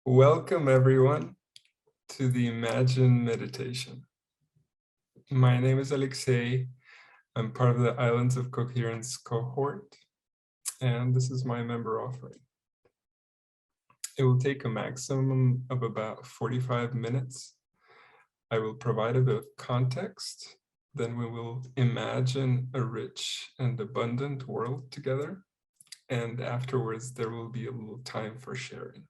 Welcome, everyone, to the Imagine Meditation. My name is Alexei. I'm part of the Islands of Coherence cohort, and this is my member offering. It will take a maximum of about 45 minutes. I will provide a bit of context, then we will imagine a rich and abundant world together, and afterwards there will be a little time for sharing.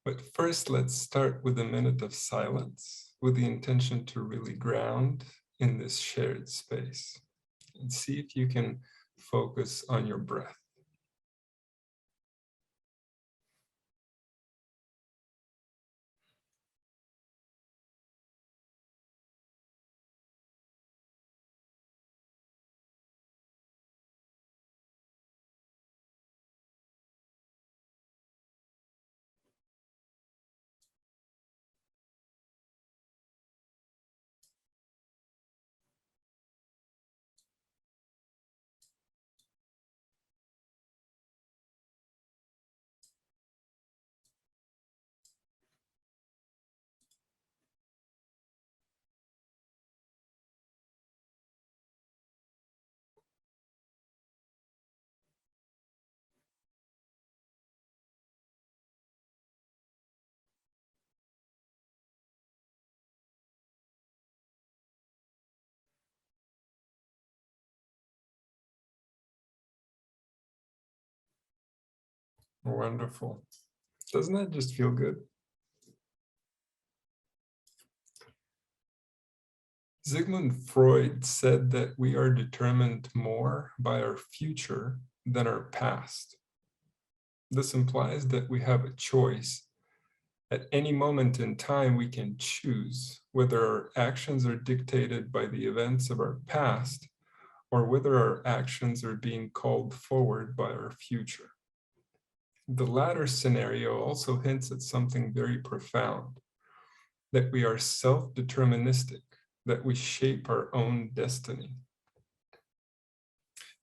But first, let's start with a minute of silence with the intention to really ground in this shared space and see if you can focus on your breath. Wonderful. Doesn't that just feel good? Sigmund Freud said that we are determined more by our future than our past. This implies that we have a choice. At any moment in time, we can choose whether our actions are dictated by the events of our past or whether our actions are being called forward by our future. The latter scenario also hints at something very profound, that we are self-deterministic, that we shape our own destiny.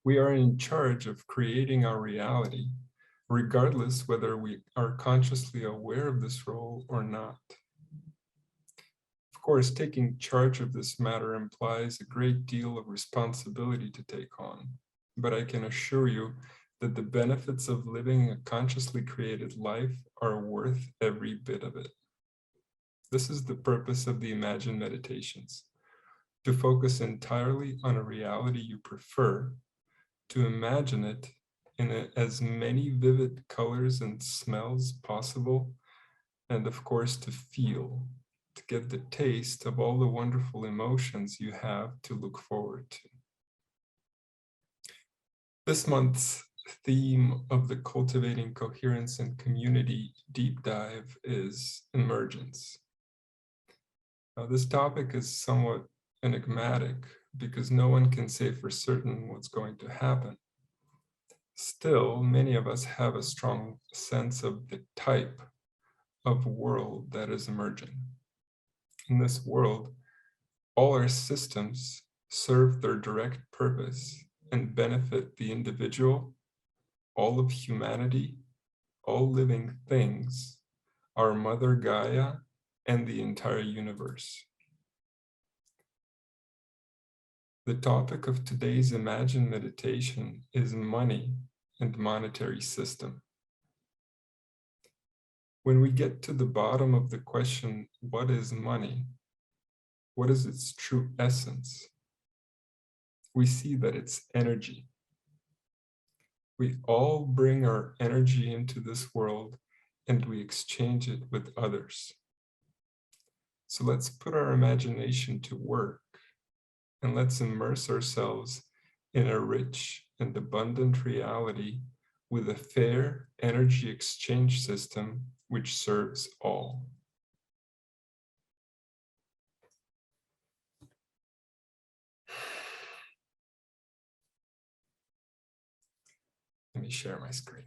We are in charge of creating our reality, regardless whether we are consciously aware of this role or not. Of course, taking charge of this matter implies a great deal of responsibility to take on, but I can assure you that the benefits of living a consciously created life are worth every bit of it. This is the purpose of the Imagine meditations, to focus entirely on a reality you prefer, to imagine it in as many vivid colors and smells possible, and of course to feel, to get the taste of all the wonderful emotions you have to look forward to. This month's theme of the Cultivating Coherence and Community deep dive is emergence. Now, this topic is somewhat enigmatic because no one can say for certain what's going to happen. Still, many of us have a strong sense of the type of world that is emerging. In this world, all our systems serve their direct purpose and benefit the individual, all of humanity, all living things, our Mother Gaia, and the entire universe. The topic of today's Imagine meditation is money and monetary system. When we get to the bottom of the question, what is money? What is its true essence? We see that it's energy. We all bring our energy into this world and we exchange it with others. So let's put our imagination to work and let's immerse ourselves in a rich and abundant reality with a fair energy exchange system which serves all. Let me share my screen.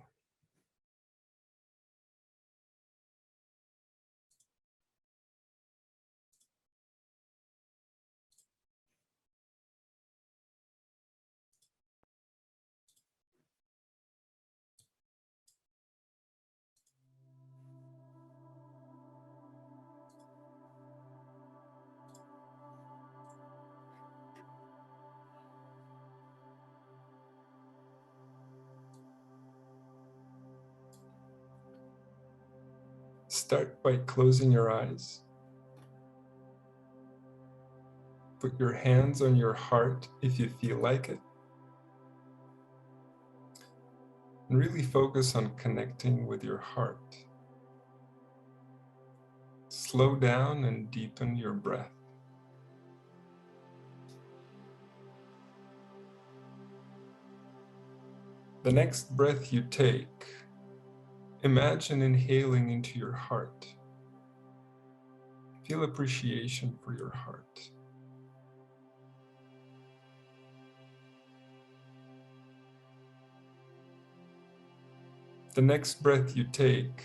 start by closing your eyes. Put your hands on your heart if you feel like it. And really focus on connecting with your heart. Slow down and deepen your breath. The next breath you take, imagine inhaling into your heart. Feel appreciation for your heart. The next breath you take,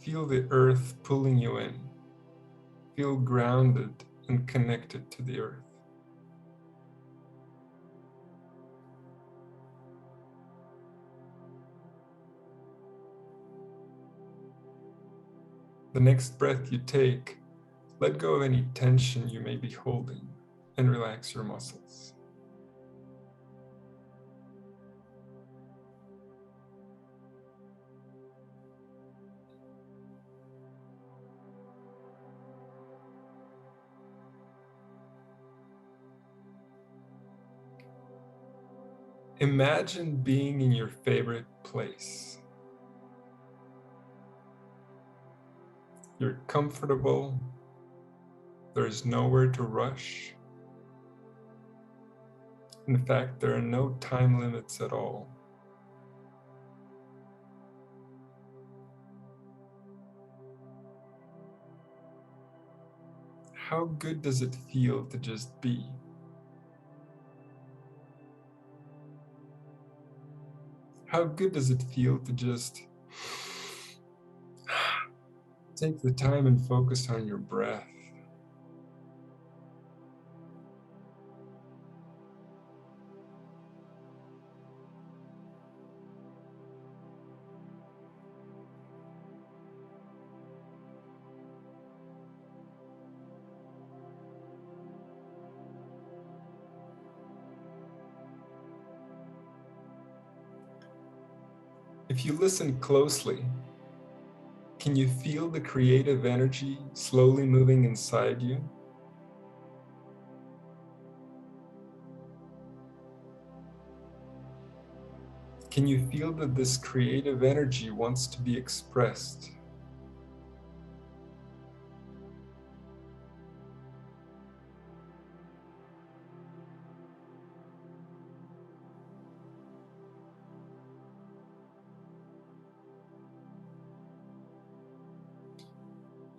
feel the earth pulling you in. Feel grounded and connected to the earth. The next breath you take, let go of any tension you may be holding and relax your muscles. Imagine being in your favorite place. You're comfortable. There's nowhere to rush. In fact, there are no time limits at all. How good does it feel to just be? How good does it feel to just take the time and focus on your breath? If you listen closely, can you feel the creative energy slowly moving inside you? Can you feel that this creative energy wants to be expressed?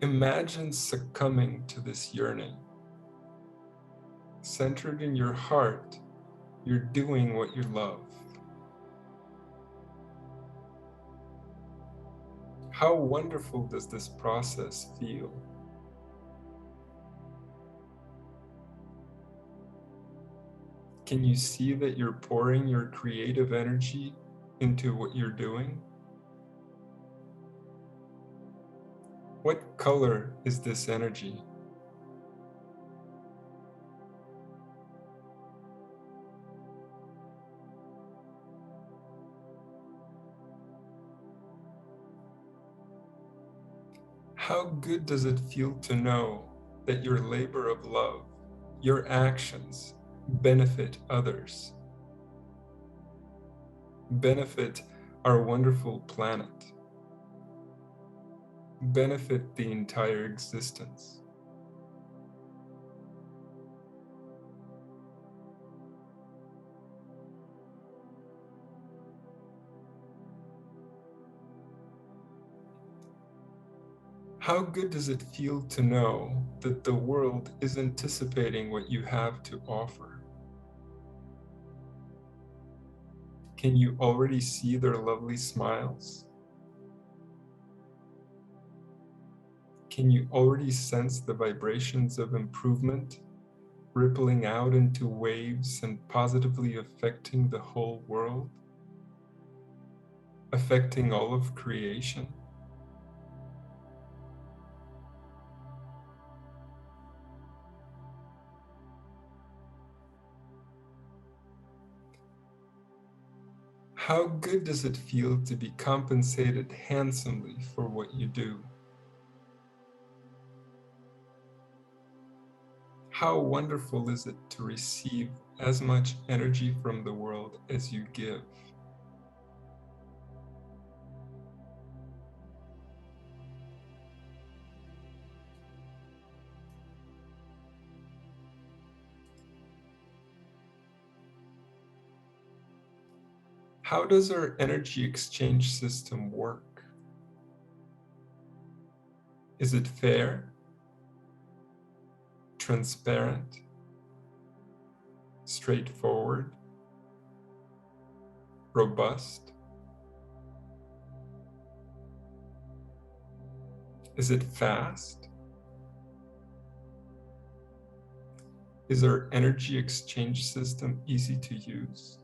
Imagine succumbing to this yearning. Centered in your heart, you're doing what you love. How wonderful does this process feel? Can you see that you're pouring your creative energy into what you're doing? What color is this energy? How good does it feel to know that your labor of love, your actions, benefit others, benefit our wonderful planet, benefit the entire existence? How good does it feel to know that the world is anticipating what you have to offer? Can you already see their lovely smiles? Can you already sense the vibrations of improvement rippling out into waves and positively affecting the whole world? Affecting all of creation? How good does it feel to be compensated handsomely for what you do? How wonderful is it to receive as much energy from the world as you give? How does our energy exchange system work? Is it fair, transparent, straightforward, robust? Is it fast? Is our energy exchange system easy to use?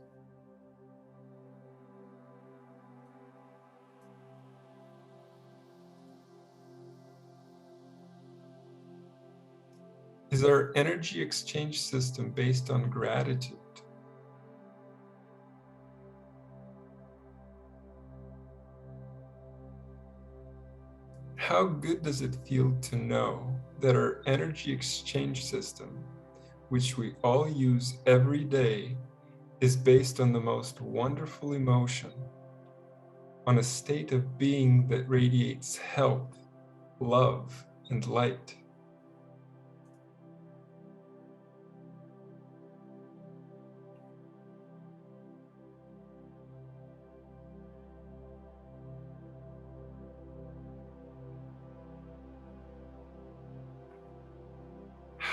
Is our energy exchange system based on gratitude? How good does it feel to know that our energy exchange system, which we all use every day, is based on the most wonderful emotion, on a state of being that radiates health, love, and light?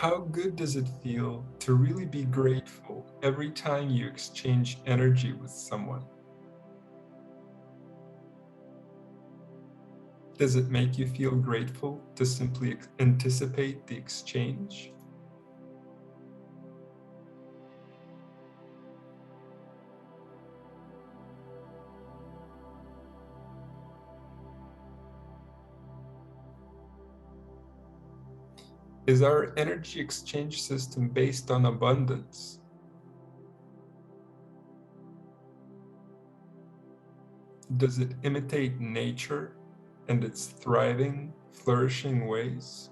How good does it feel to really be grateful every time you exchange energy with someone? Does it make you feel grateful to simply anticipate the exchange? Is our energy exchange system based on abundance? Does it imitate nature and its thriving, flourishing ways?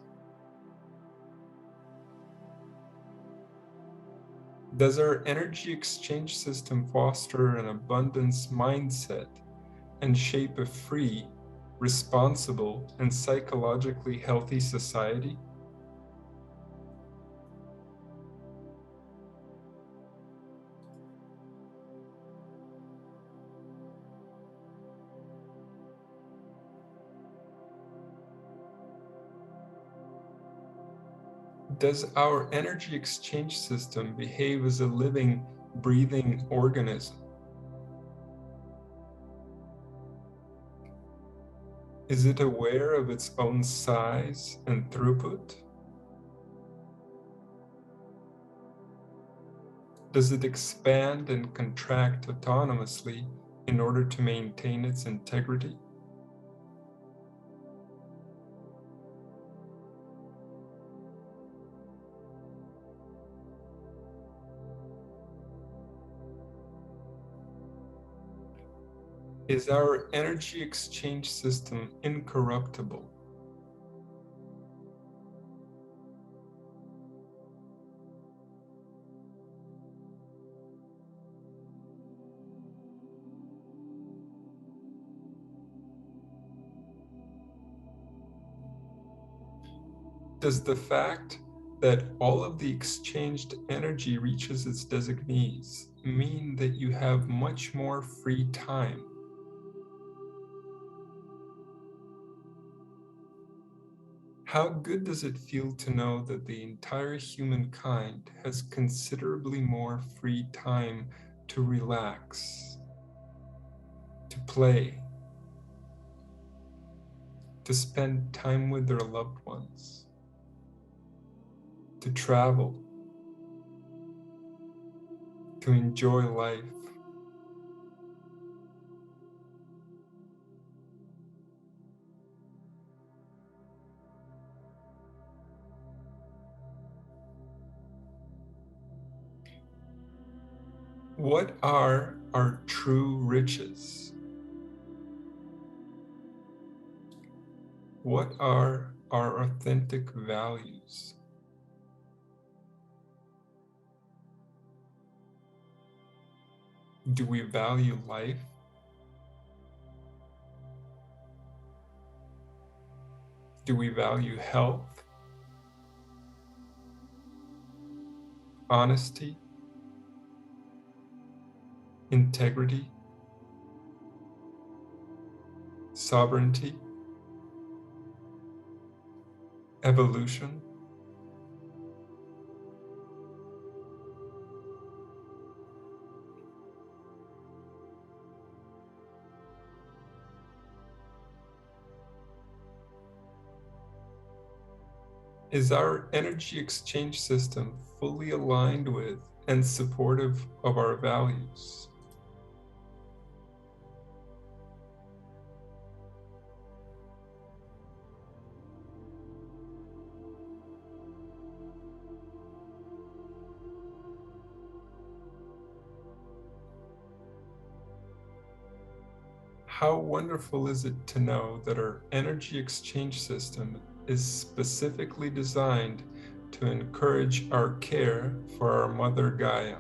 Does our energy exchange system foster an abundance mindset and shape a free, responsible, and psychologically healthy society? Does our energy exchange system behave as a living, breathing organism? Is it aware of its own size and throughput? Does it expand and contract autonomously in order to maintain its integrity? Is our energy exchange system incorruptible? Does the fact that all of the exchanged energy reaches its designees mean that you have much more free time? How good does it feel to know that the entire humankind has considerably more free time to relax, to play, to spend time with their loved ones, to travel, to enjoy life? What are our true riches? What are our authentic values? Do we value life? Do we value health, honesty, integrity, sovereignty, evolution? Is our energy exchange system fully aligned with and supportive of our values? How wonderful is it to know that our energy exchange system is specifically designed to encourage our care for our Mother Gaia?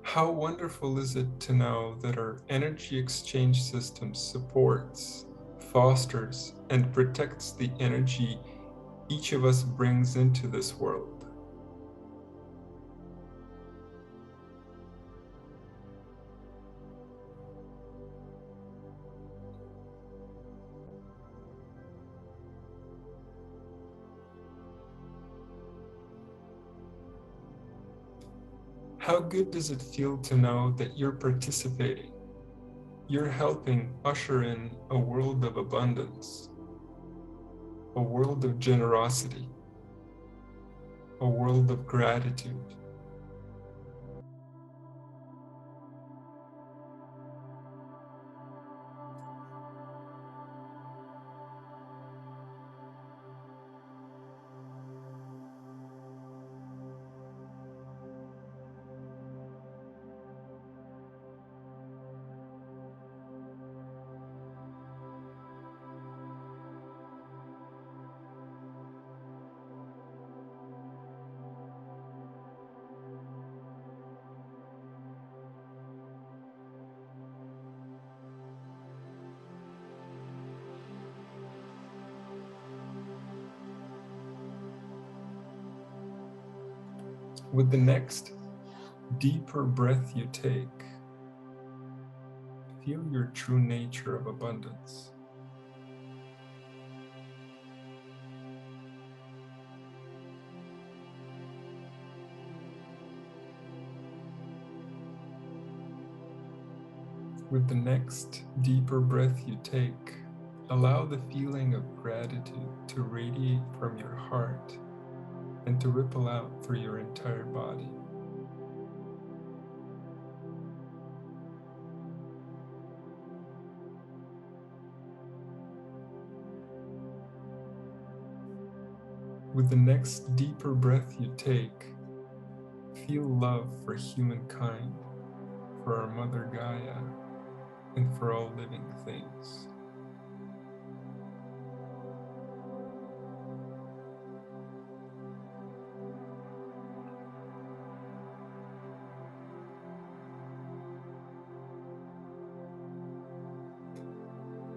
How wonderful is it to know that our energy exchange system supports, fosters, and protects the energy each of us brings into this world? How good does it feel to know that you're participating? You're helping usher in a world of abundance, a world of generosity, a world of gratitude. With the next deeper breath you take, feel your true nature of abundance. With the next deeper breath you take, allow the feeling of gratitude to radiate from your heart and to ripple out through your entire body. With the next deeper breath you take, feel love for humankind, for our Mother Gaia, and for all living things.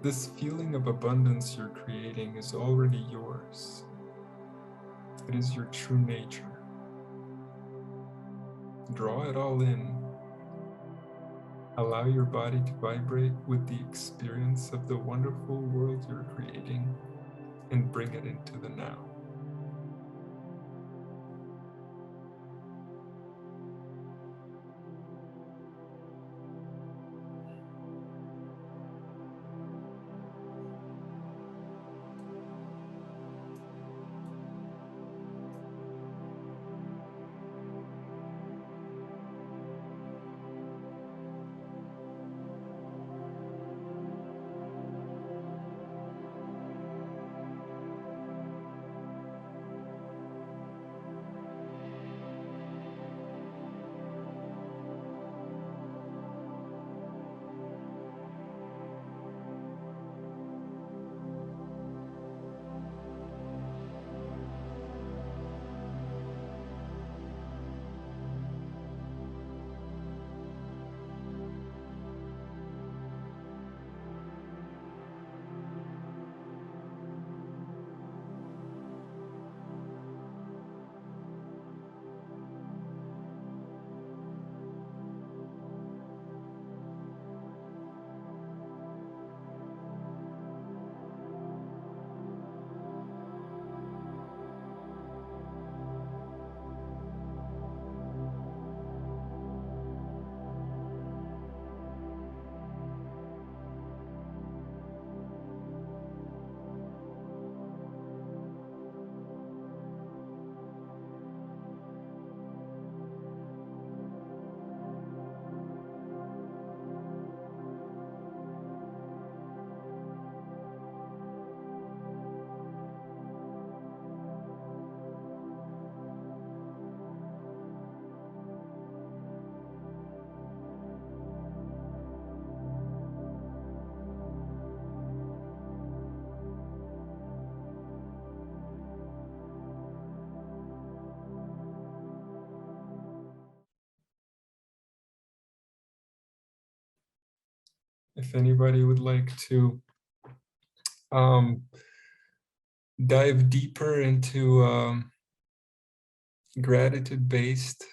This feeling of abundance you're creating is already yours. It is your true nature. Draw it all in. Allow your body to vibrate with the experience of the wonderful world you're creating and bring it into the now. if anybody would like to dive deeper into gratitude-based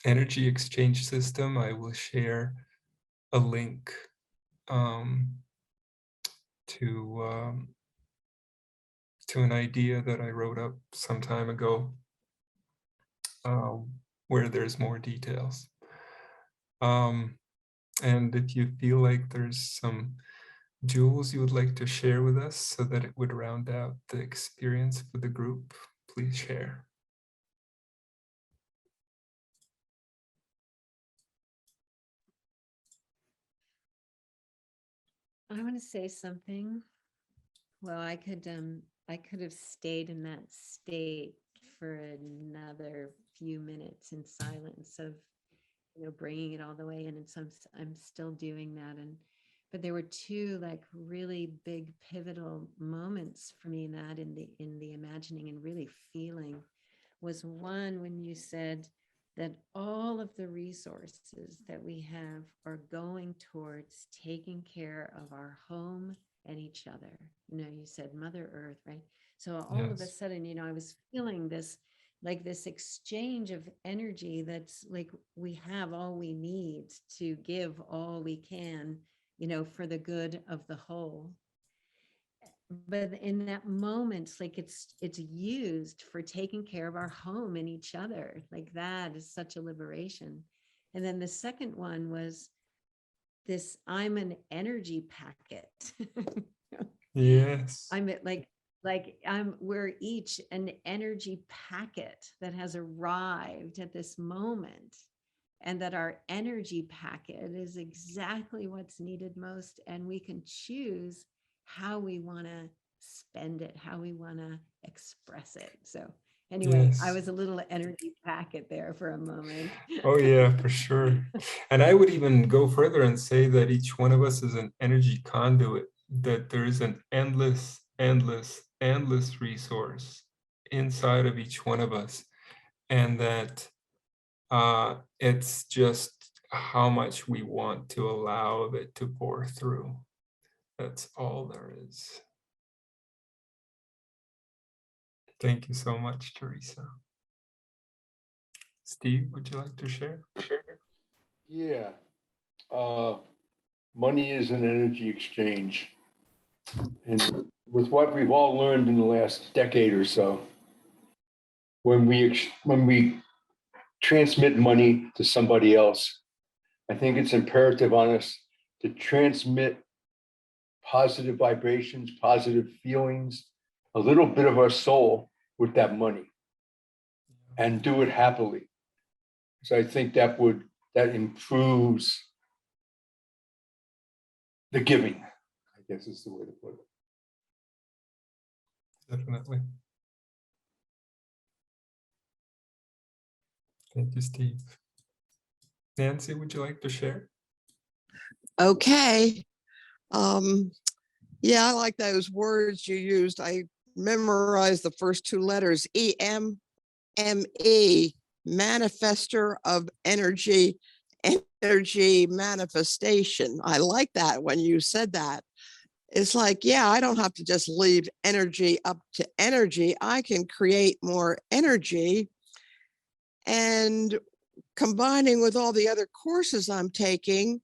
energy exchange system, I will share a link to an idea that I wrote up some time ago, where there's more details. And if you feel like there's some jewels you would like to share with us so that it would round out the experience for the group, please share. I want to say something. Well, I could have stayed in that state for another few minutes in silence of, bringing it all the way in. And so I'm still doing that. But there were two like really big pivotal moments for me in that, in the imagining and really feeling, was one when you said that all of the resources that we have are going towards taking care of our home and each other. You said Mother Earth, right? So all of a Yes. sudden, I was feeling this, like this exchange of energy that's like we have all we need to give all we can, for the good of the whole. But in that moment, like it's used for taking care of our home and each other. Like that is such a liberation. And then the second one was this: I'm an energy packet. Yes. I'm at we're each an energy packet that has arrived at this moment, and that our energy packet is exactly what's needed most, and we can choose how we want to spend it, how we want to express it. So anyway, I Yes. was a little energy packet there for a moment. Oh yeah, for sure. And I would even go further and say that each one of us is an energy conduit, that there is an endless, endless, endless resource inside of each one of us. And that it's just how much we want to allow it to pour through. That's all there is. Thank you so much, Teresa. Steve, would you like to share? Yeah. Money is an energy exchange. And with what we've all learned in the last decade or so, when we transmit money to somebody else, I think it's imperative on us to transmit positive vibrations, positive feelings, a little bit of our soul with that money, and do it happily. So I think that improves the giving, I guess is the way to put it. Definitely. Thank you, Steve. Nancy, would you like to share? Okay. Yeah, I like those words you used. I memorized the first two letters, EMME, manifester of energy, energy manifestation. I like that when you said that. It's like, yeah, I don't have to just leave energy up to energy. I can create more energy. And combining with all the other courses I'm taking,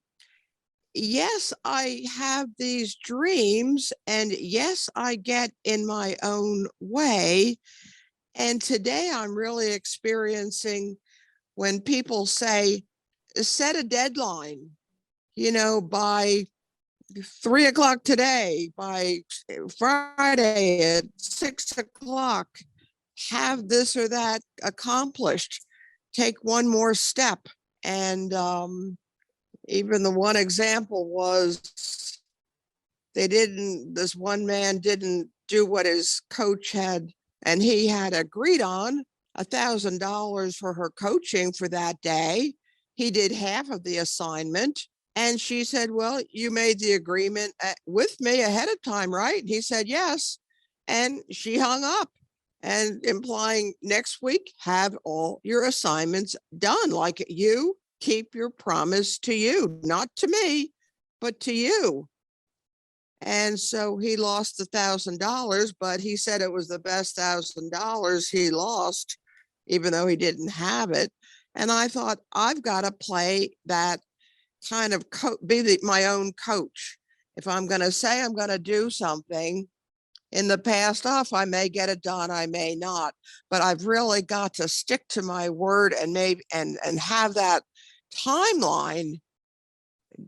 yes, I have these dreams, and yes, I get in my own way. And today I'm really experiencing when people say, set a deadline, by 3 o'clock today, by Friday at 6 o'clock, have this or that accomplished, take one more step. And even the one example was this one man didn't do what his coach had, and he had agreed on $1,000 for her coaching for that day. He did half of the assignment. And she said, well, you made the agreement with me ahead of time, right? And he said, yes. And she hung up, and implying next week, have all your assignments done. Like, you keep your promise to you, not to me. but to you. And so he lost $1,000, but he said it was the best $1,000 he lost, even though he didn't have it. And I thought, I've got to play that kind of be my own coach. If I'm going to say I'm going to do something, in the past off, I may get it done, I may not, but I've really got to stick to my word and have that timeline,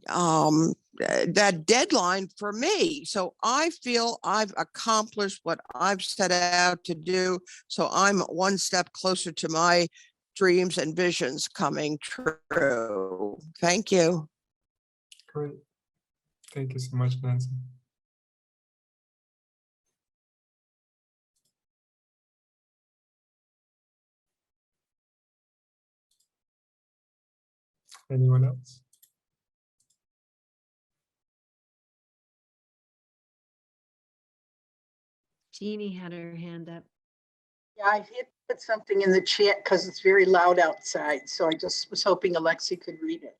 that deadline for me. So I feel I've accomplished what I've set out to do. So I'm one step closer to my dreams and visions coming true. Thank you. Great. Thank you so much, Nancy. Anyone else? Jeannie had her hand up. Yeah, I hit put something in the chat because it's very loud outside. So I just was hoping Alexi could read it.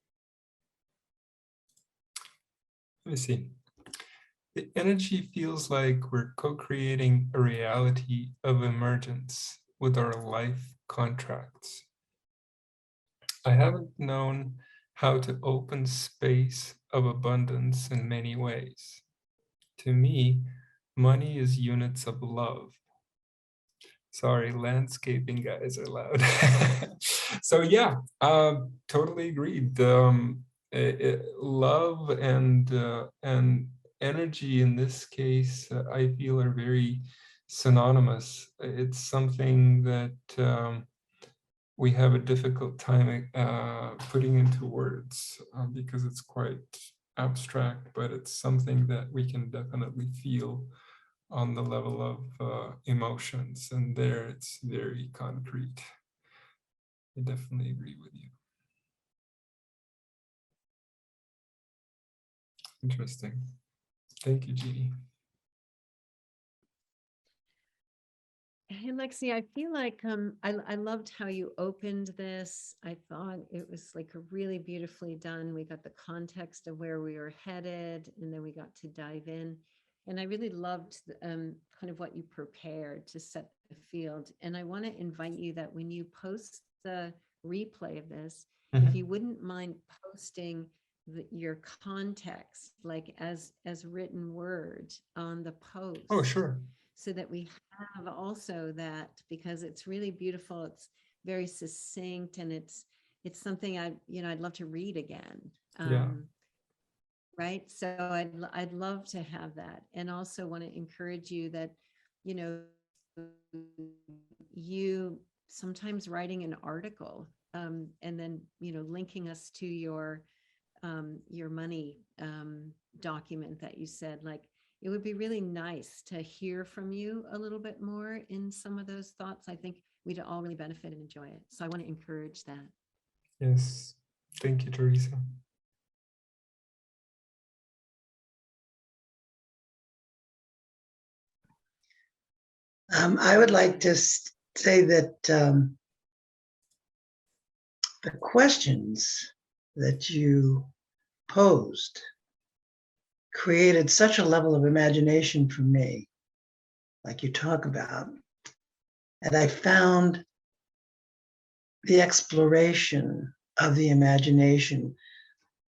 Let me see. The energy feels like we're co-creating a reality of emergence with our life contracts. I haven't known how to open space of abundance in many ways. To me, money is units of love. Sorry, landscaping guys are loud. So yeah, totally agreed. Love and energy in this case, I feel are very synonymous. It's something that we have a difficult time putting into words because it's quite abstract, but it's something that we can definitely feel on the level of emotions, and there it's very concrete. I definitely agree with you. Interesting. Thank you, Jeannie. Hey, Lexi, I feel like I loved how you opened this. I thought it was like really beautifully done. We got the context of where we were headed, and then we got to dive in. And I really loved kind of what you prepared to set the field. And I want to invite you that when you post the replay of this, if you wouldn't mind posting your context, like as written word on the post. Oh, sure. So that we have also that, because it's really beautiful. It's very succinct, and it's something I'd love to read again. Yeah. Right. So I'd love to have that, and also want to encourage you that, you sometimes writing an article, and then, linking us to your money document that you said, like, it would be really nice to hear from you a little bit more in some of those thoughts. I think we'd all really benefit and enjoy it. So I want to encourage that. Yes. Thank you, Teresa. I would like to say that the questions that you posed created such a level of imagination for me, like you talk about. And I found the exploration of the imagination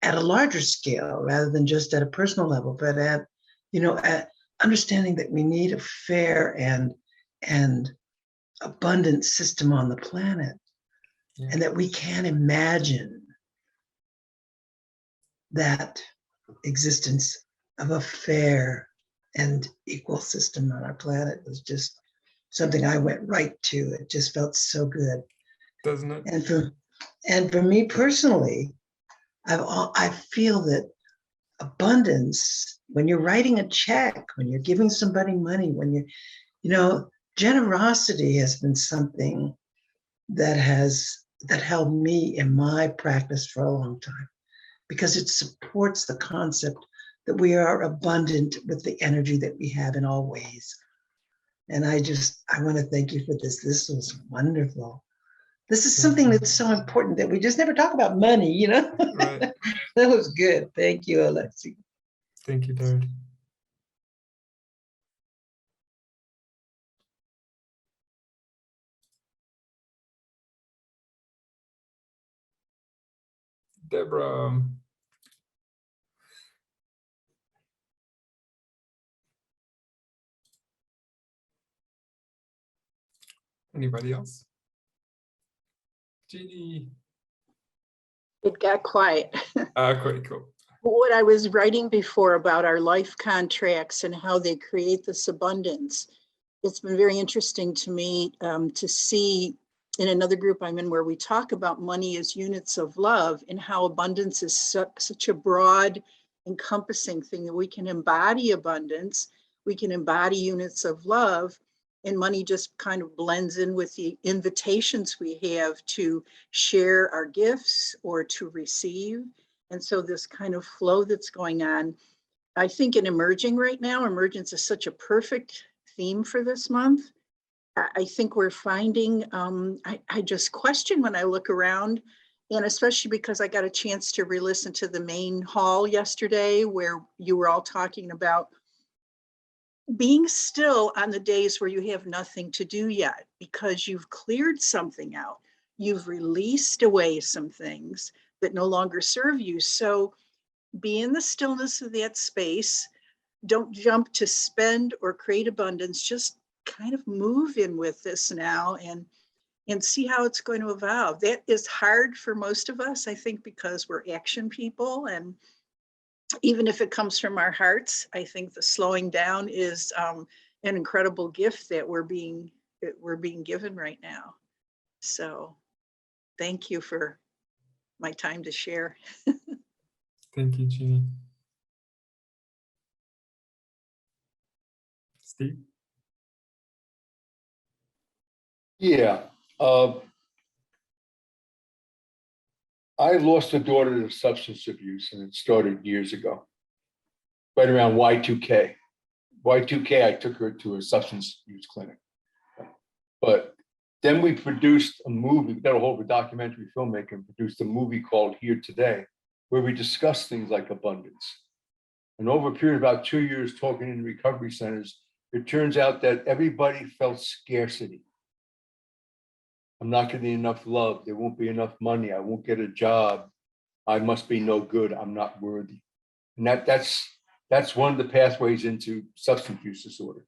at a larger scale, rather than just at a personal level, but at understanding that we need a fair and abundant system on the planet, and that we can imagine that existence of a fair and equal system on our planet was just something I went right to. It just felt so good. Doesn't it? And for me personally, I feel that abundance, when you're writing a check, when you're giving somebody money, when generosity has been something that held me in my practice for a long time, because it supports the concept that we are abundant with the energy that we have in all ways. And I want to thank you for this. This was wonderful. This is something that's so important that we just never talk about money, you know? Right. That was good. Thank you, Alexi. Thank you, Darren. Deborah, anybody else? Jeannie. It got quiet. Great, cool. What I was writing before about our life contracts and how they create this abundance, it's been very interesting to me to see in another group I'm in where we talk about money as units of love and how abundance is such a broad, encompassing thing that we can embody abundance, we can embody units of love, and money just kind of blends in with the invitations we have to share our gifts or to receive. And so this kind of flow that's going on, I think in emerging right now, emergence is such a perfect theme for this month. I think we're finding, I just question when I look around, and especially because I got a chance to re-listen to the main hall yesterday where you were all talking about being still on the days where you have nothing to do yet because you've cleared something out. You've released away some things that no longer serve you. So be in the stillness of that space. Don't jump to spend or create abundance. Just kind of move in with this now and see how it's going to evolve. That is hard for most of us, I think, because we're action people. And even if it comes from our hearts, I think the slowing down is an incredible gift that we're being given right now. So thank you for my time to share. Thank you, Jeannie. Steve? Yeah. I lost a daughter to substance abuse, and it started years ago, right around Y2K. Y2K, I took her to a substance use clinic. But then we produced a movie, we got a hold of a documentary filmmaker and produced a movie called Here Today, where we discussed things like abundance. And over a period of about 2 years talking in recovery centers, it turns out that everybody felt scarcity. I'm not getting enough love. There won't be enough money. I won't get a job. I must be no good. I'm not worthy. And that's one of the pathways into substance use disorder.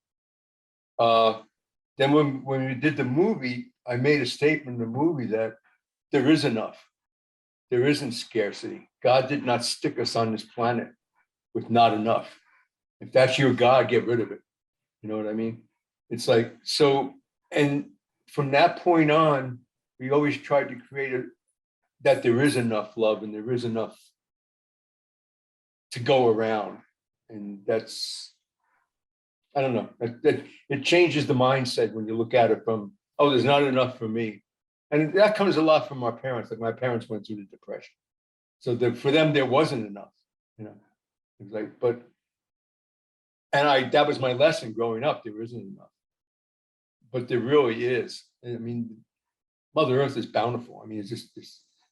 Then when we did the movie, I made a statement in the movie that there is enough. There isn't scarcity. God did not stick us on this planet with not enough. If that's your God, get rid of it. You know what I mean? It's like, so, and from that point on, we always tried to create that there is enough love and there is enough to go around. And that's, I don't know, it changes the mindset when you look at it from, oh, there's not enough for me. And that comes a lot from our parents. Like my parents went through the depression. So for them, there wasn't enough, you know, it's like, but, and that was my lesson growing up. There isn't enough, but there really is. I mean, Mother Earth is bountiful. I mean, it's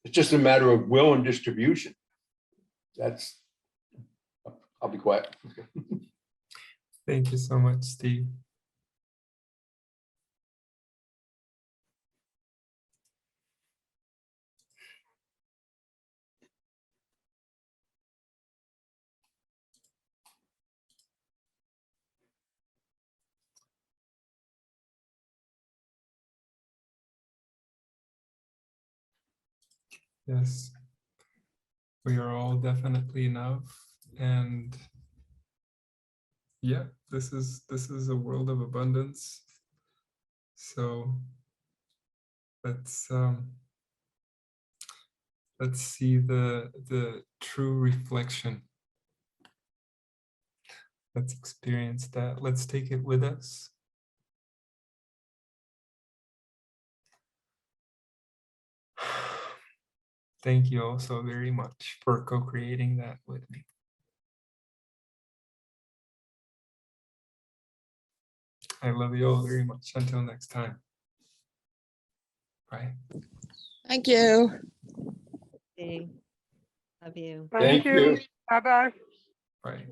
just a matter of will and distribution. I'll be quiet. Okay. Thank you so much, Steve. Yes, we are all definitely enough, and yeah, this is a world of abundance. So let's see the true reflection. Let's experience that. Let's take it with us. Thank you all so very much for co-creating that with me. I love you all very much. Until next time. Bye. Thank you. See. Love you. Thank you. Bye-bye. Right.